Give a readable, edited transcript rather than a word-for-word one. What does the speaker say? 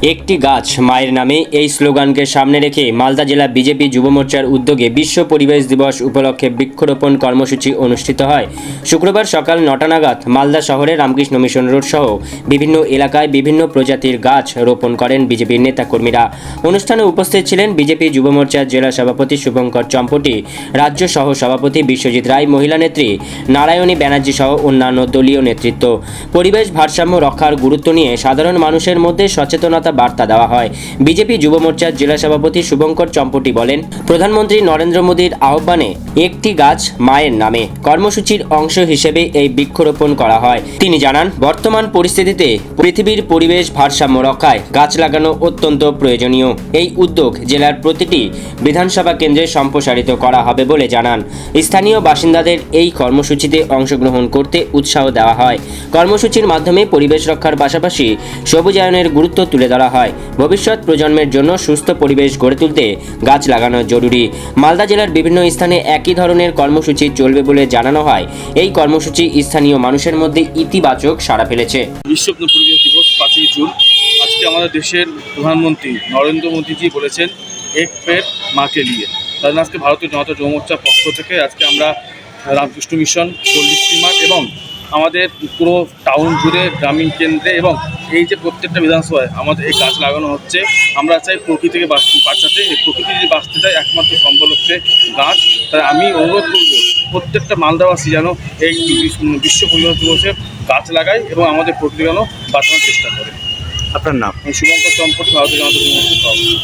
একটি গাছ মায়ের নামে এই স্লোগানকে সামনে রেখে মালদা জেলা বিজেপি যুব মোর্চার উদ্যোগে বিশ্ব পরিবেশ দিবস উপলক্ষে বৃক্ষরোপণ কর্মসূচি অনুষ্ঠিত হয়। শুক্রবার সকাল 9টা নাগাদ মালদা শহরে রামকৃষ্ণ মিশন রোড সহ বিভিন্ন এলাকায় বিভিন্ন প্রজাতির গাছ রোপণ করেন বিজেপির নেতাকর্মীরা। অনুষ্ঠানে উপস্থিত ছিলেন বিজেপি যুব মোর্চার জেলা সভাপতি শুভঙ্কর চম্পটি, রাজ্য সহ সভাপতি বিশ্বজিৎ রায়, মহিলা নেত্রী নারায়ণী ব্যানার্জি সহ অন্যান্য দলীয় নেতৃত্ব। পরিবেশ ভারসাম্য রক্ষার গুরুত্ব নিয়ে সাধারণ মানুষের মধ্যে সচেতনতা বার্তা দেওয়া হয়। বিজেপি যুব মোর্চার জেলা সভাপতি শুভঙ্কর চম্পটি বলেন, প্রধানমন্ত্রী নরেন্দ্র মোদীর আহ্বানে একটি গাছ মায়ের নামে কর্মসূচির অংশ হিসেবে এই বৃক্ষরোপণ করা হয়। তিনি জানান, বর্তমান পরিস্থিতিতে পৃথিবীর পরিবেশ ভারসাম্য রক্ষায় গাছ লাগানো অত্যন্ত প্রয়োজনীয়। এই উদ্যোগ জেলার প্রতিটি বিধানসভা কেন্দ্রে সম্প্রসারিত করা হবে বলে জানান। স্থানীয় বাসিন্দাদের এই কর্মসূচিতে অংশগ্রহণ করতে উৎসাহ দেওয়া হয়। কর্মসূচির মাধ্যমে পরিবেশ রক্ষার পাশাপাশি সবুজায়নের গুরুত্ব তুলে ধরা হয়। ভবিষ্যৎ প্রজন্মের জন্য সুস্থ পরিবেশ গড়ে তুলতে গাছ লাগানো জরুরি। মালদা জেলার বিভিন্ন স্থানে একই ধরনের কর্মসূচি চলবে বলে জানানো হয়। এই কর্মসূচি স্থানীয় মানুষের মধ্যে ইতিবাচক সাড়া ফেলেছে। বিশ্ব পরিবেশ দিবস 5ই জুন। আজকে আমাদের দেশের প্রধানমন্ত্রী নরেন্দ্র মোদীজি বলেছেন এক পেড় মাকে লিয়ে। তাই আজকে ভারতীয় জনতা যুব মোর্চার পক্ষ থেকে আজকে আমরা রামকৃষ্ণ মিশন, পল্লীশ্রী মাঠ এবং আমাদের পুরো টাউন জুড়ে, গ্রামীণ কেন্দ্রে এবং এই যে প্রত্যেকটা বিধানসভায় আমাদের এই গাছ লাগানো হচ্ছে। আমরা চাই প্রকৃতিকে বাঁচাতে। এই প্রকৃতি যদি বাঁচতে চাই একমাত্র সম্বল হচ্ছে গাছ। তাই আমি অনুরোধ করব প্রত্যেকটা মালদাবাসী যেন এই বিশ্ব পরিবেশ দিবসে গাছ লাগায় এবং আমাদের প্রকৃতি যেন বাঁচানোর চেষ্টা করে। আপনার নাম? শুভঙ্কর চম্পটি, ভারতীয় জনতা যুব মোর্চার সভাপতি।